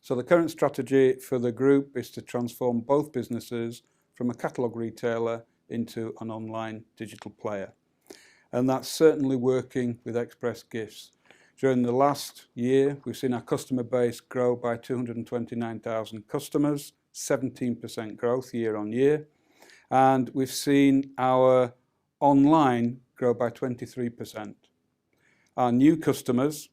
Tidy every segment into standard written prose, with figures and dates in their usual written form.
So the current strategy for the group is to transform both businesses from a catalogue retailer into an online digital player. And that's certainly working with Express Gifts. During the last year, we've seen our customer base grow by 229,000 customers, 17% growth year on year. And we've seen our online grow by 23%. Our new customers,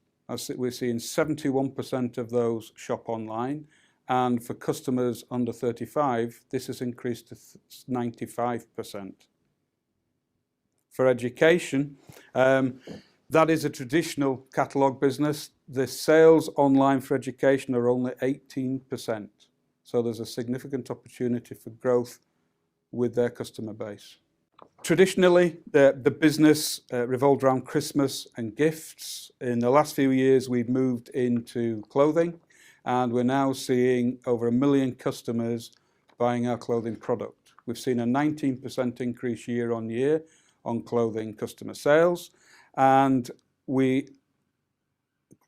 we're seeing 71% of those shop online. And for customers under 35, this has increased to 95%. For education, that is a traditional catalogue business. The sales online for education are only 18%. So there's a significant opportunity for growth with their customer base. Traditionally, the business revolved around Christmas and gifts. In the last few years, we've moved into clothing, and we're now seeing over 1 million customers buying our clothing product. We've seen a 19% increase year on year on clothing customer sales, and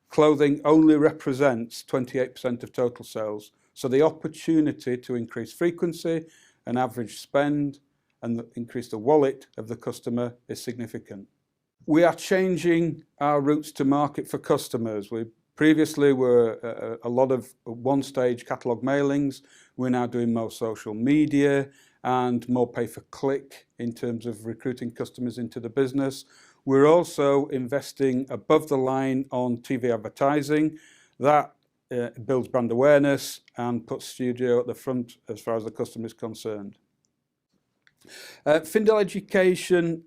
clothing only represents 28% of total sales. So the opportunity to increase frequency and average spend and increase the wallet of the customer is significant. We are changing our routes to market for customers. We previously were a lot of one-stage catalogue mailings. We're now doing more social media and more pay-per-click in terms of recruiting customers into the business. We're also investing above the line on TV advertising. That builds brand awareness and puts Studio at the front as far as the customer is concerned. Findel Education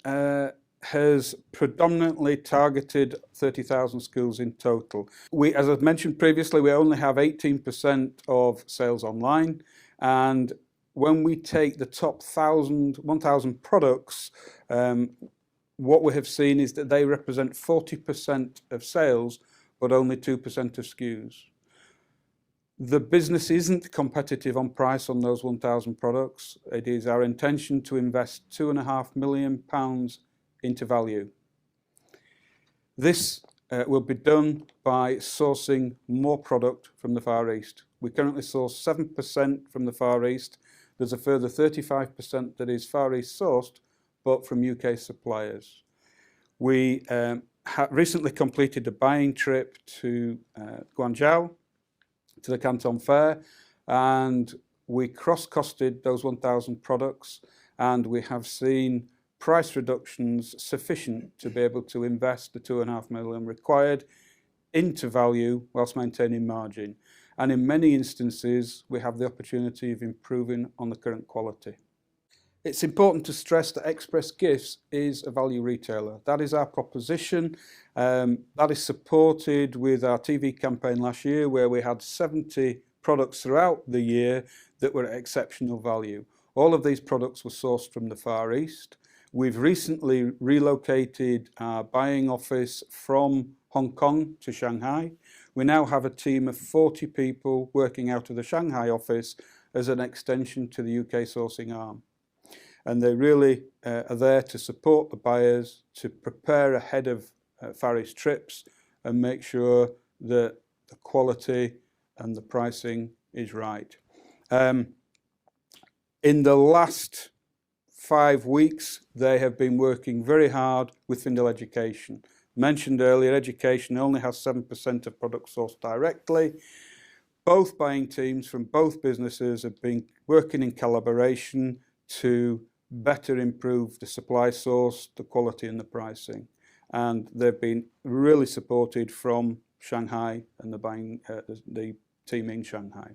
has predominantly targeted 30,000 schools in total. As I've mentioned previously, we only have 18% of sales online, and when we take the top 1,000 products, what we have seen is that they represent 40% of sales, but only 2% of SKUs. The business isn't competitive on price on those 1,000 products. It is our intention to invest £2.5 million into value. This will be done by sourcing more product from the Far East. We currently source 7% from the Far East. There's a further 35% that is Far East sourced, but from UK suppliers. We recently completed a buying trip to Guangzhou, to the Canton Fair, and we cross-costed those 1,000 products, and we have seen price reductions sufficient to be able to invest the £2.5 million required into value whilst maintaining margin. And in many instances, we have the opportunity of improving on the current quality. It's important to stress that Express Gifts is a value retailer. That is our proposition. That is supported with our TV campaign last year, where we had 70 products throughout the year that were at exceptional value. All of these products were sourced from the Far East. We've recently relocated our buying office from Hong Kong to Shanghai. We now have a team of 40 people working out of the Shanghai office as an extension to the UK sourcing arm. And they really are there to support the buyers, to prepare ahead of Far East trips and make sure that the quality and the pricing is right. In the last 5 weeks, they have been working very hard with Findel Education. Mentioned earlier, education only has 7% of products sourced directly. Both buying teams from both businesses have been working in collaboration to better improve the supply source, the quality and the pricing. And they've been really supported from Shanghai and the team in Shanghai.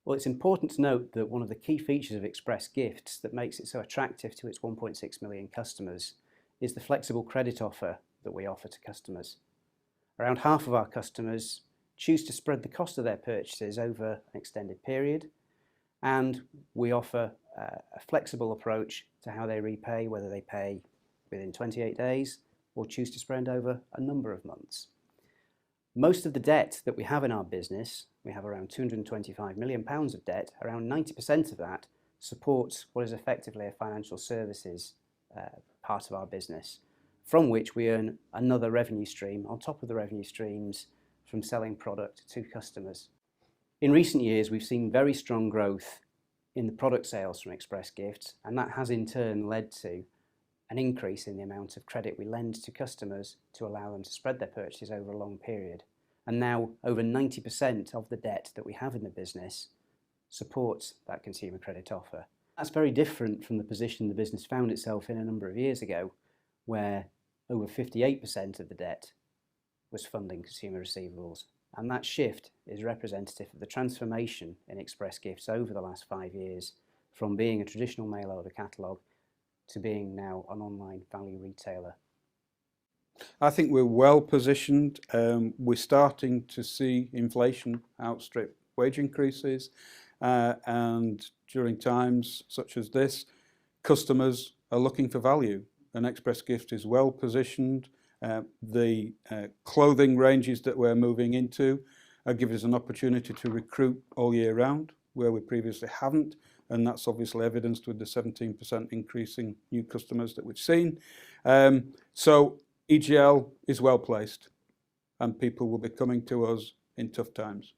Well, it's important to note that one of the key features of Express Gifts that makes it so attractive to its 1.6 million customers is the flexible credit offer that we offer to customers. Around half of our customers choose to spread the cost of their purchases over an extended period, and we offer a flexible approach to how they repay, whether they pay within 28 days or choose to spread over a number of months. Most of the debt that we have in our business, we have around £225 million of debt, around 90% of that supports what is effectively a financial services part of our business, from which we earn another revenue stream on top of the revenue streams from selling product to customers. In recent years, we've seen very strong growth in the product sales from Express Gifts, and that has in turn led to an increase in the amount of credit we lend to customers to allow them to spread their purchases over a long period. And now over 90% of the debt that we have in the business supports that consumer credit offer. That's very different from the position the business found itself in a number of years ago, where over 58% of the debt was funding consumer receivables. And that shift is representative of the transformation in Express Gifts over the last 5 years, from being a traditional mail order catalogue to being now an online value retailer. I think we're well positioned. We're starting to see inflation outstrip wage increases, and during times such as this, customers are looking for value, and Express Gift is well positioned. The clothing ranges that we're moving into give us an opportunity to recruit all year round, where we previously haven't, and that's obviously evidenced with the 17% increase in new customers that we've seen. So EGL is well placed, and people will be coming to us in tough times.